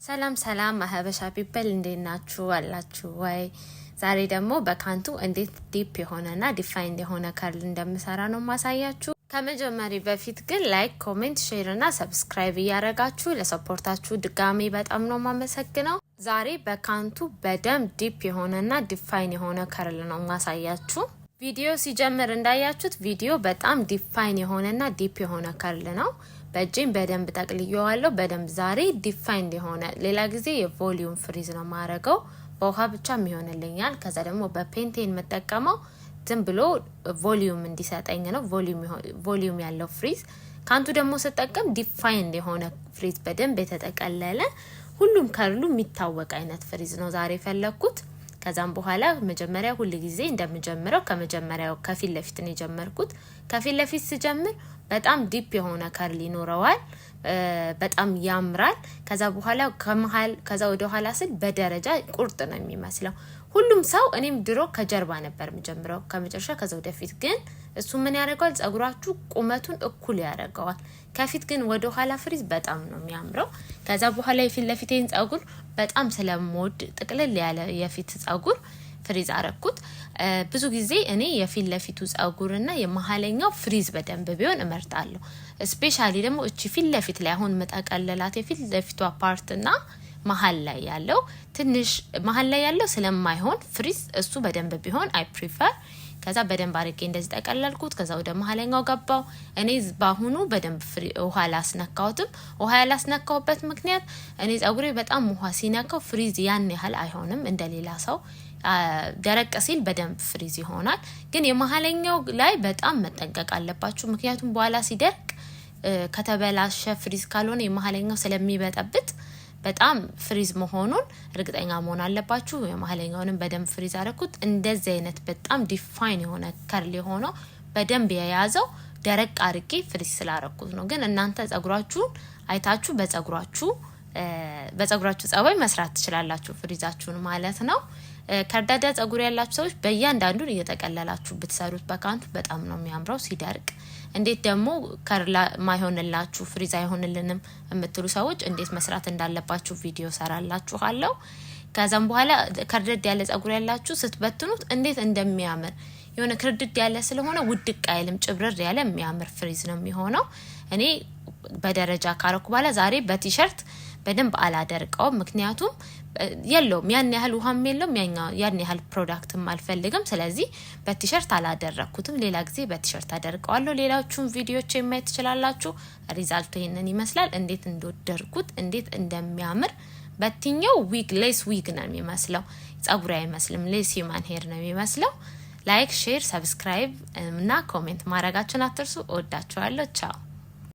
ሰላም ማህበሻ ፒፕል እንዴት ናችሁ አላችሁ ወይ? ዛሬ ደግሞ በካንቱ እንዴት ዲፕ የሆነና ዲፋይንድ የሆነ ከርል እንደምሰራ ነው ማሳያችሁ። ከመጀመሪያ በፊት ግን ላይክ፣ ኮሜንት፣ ሼር እና ሰብስክራይብ እያደረጋችሁ ለሰፖርታችሁ ድጋሚ በጣም ነው ማመሰግነው። ዛሬ በካንቱ በደንብ ዲፕ የሆነና ዲፋይን የሆነ ከርል ነው ማሳያችሁ። ቪዲዮ ሲጀምር እንዳያችሁት ቪዲዮ በጣም ዲፋይን የሆነና ዲፕ የሆነ ከርል ነው። በእጄም በደንብ ጠቅልየዋለሁ። በደንብ ዛሬ ዲፋይንድ የሆነ ሌላ ጊዜ የቮሊዩም ፍሪዝ ነው ማረገው በውሃ ብቻ የሚሆንልኛል። ከዛ ደግሞ በፔንቴን መጠቀመው ዝም ብሎ ቮሊዩም እንዲሰጠኝ ነው። ቮሊዩም ያለው ፍሪዝ ካንቱ ደግሞ ስጠቀም ዲፋይንድ የሆነ ፍሪዝ በደንብ የተጠቀለለ ሁሉም ከርሉ የሚታወቅ አይነት ፍሪዝ ነው ዛሬ ፈለኩት። ከዛም በኋላ መጀመሪያ ሁሉ ጊዜ እንደምጀምረው ከመጀመሪያው ከፊት ለፊት ነው የጀመርኩት። ከፊት ለፊት ሲጀምር በጣም ዲፕ የሆነ ከርል ይኖረዋል። በጣም ያምራል። ከዛ በኋላ ከመሃል ከዛ ወደ ኋላ ስል በደረጃ ቁርጥ ነው የሚመስለው ሁሉም ሰው። እኔም ድሮ ከጀርባ ነበር የምጀምረው ከመጨረሻ ከዛ ወደፊት። ግን እሱ ምን ያደርጋል? ጸጉራችሁ ቁመቱን እኩል ያደርገዋል። ከፊት ግን ወደ ኋላ ፍሪዝ በጣም ነው የሚያምረው። ከዛ በኋላ የፊት ለፊቴን ጸጉር በጣም ስለምወድ ጥቅልል ያለ የፊት ጸጉር ፍሪዝ አረኩት። ብዙ ጊዜ እኔ የፊት ለፊቱ ጸጉርና የመሃለኛው ፍሪዝ በደንብ ቢሆን እመርጣለሁ። ስፔሻሊ ደግሞ እቺ ፊት ለፊት ላይ አሁን መጠቀለላት የፊት ለፊቷ ፓርትና መሃል ላይ ያለው ትንሽ መሃል ላይ ያለው ስለማይሆን ፍሪዝ እሱ በደንብ ቢሆን አይ ፕሪፈር። ከዛ በደንብ አርቄ እንደዚህ ተቀለልኩት። ከዛ ወደ መሃለኛው ገባው። እኔ ባሁኑ በደንብ ውሃ ላስነካውትም። ውሃ ያላስነካውበት ምክንያት እኔ ጸጉሬ በጣም ውሃ ሲነካው ፍሪዝ ያን ያህል አይሆንም እንደሌላ ሰው። ደረቅ ሲል በደንብ ፍሪዝ ይሆናል። ግን የመሃለኛው ላይ በጣም መጠንቀቅ አለባችሁ። ምክንያቱም በኋላ ሲደርቅ ከተበላሸ ፍሪዝ ካልሆነ የመሃለኛው ስለሚበጠብጥ በጣም ፍሪዝ መሆኑን እርግጠኛ መሆን አለባችሁ። የመሃለኛውንም በደንብ ፍሪዝ አረኩት። እንደዚህ አይነት በጣም ዲፋይን የሆነ ከርል የሆነው በደንብ የያዘው ደረቅ አርቄ ፍሪዝ ስላረኩት ነው። ግን እናንተ ጸጉራችሁን አይታችሁ በጸጉራችሁ ጸባይ መስራት ትችላላችሁ ፍሪዛችሁን ማለት ነው። ከርዳዳ ጸጉር ያላችሁ ሰዎች በእያንዳንዱን እየተቀለላችሁ ብትሰሩት በካንቱ በጣም ነው የሚያምረው ሲደርቅ። እንዴት ደግሞ ከርላ ማይሆንላችሁ ፍሪዝ አይሆንልንም የምትሉ ሰዎች እንዴት መስራት እንዳለባችሁ ቪዲዮ ሰራላችኋለሁ። ከዛም በኋላ ከርደድ ያለ ጸጉር ያላችሁ ስትበትኑት እንዴት እንደሚያምር የሆነ ክርድድ ያለ ስለሆነ ውድቅ አይልም፣ ጭብረር ያለ የሚያምር ፍሪዝ ነው የሚሆነው። እኔ በደረጃ ካረኩ በኋላ ዛሬ በቲሸርት በደንብ አላደርቀው። ምክንያቱም የለውም ያን ያህል ውሃም የለውም ያን ያህል ፕሮዳክትም አልፈልግም። ስለዚህ በቲሸርት አላደረኩትም። ሌላ ጊዜ በቲሸርት አደርቀዋለሁ። ሌላዎቹን ቪዲዮዎች ማየት ትችላላችሁ። ሪዛልቱ ይሄንን ይመስላል። እንዴት እንደወደድኩት እንዴት እንደሚያምር በትኛው ሌስ ዊግ ነው የሚመስለው። ጸጉር አይመስልም፣ ሌስ ሂውማን ሄር ነው የሚመስለው። ላይክ፣ ሼር፣ ሰብስክራይብ እና ኮሜንት ማድረጋችሁን አትርሱ። እወዳችኋለሁ። ቻው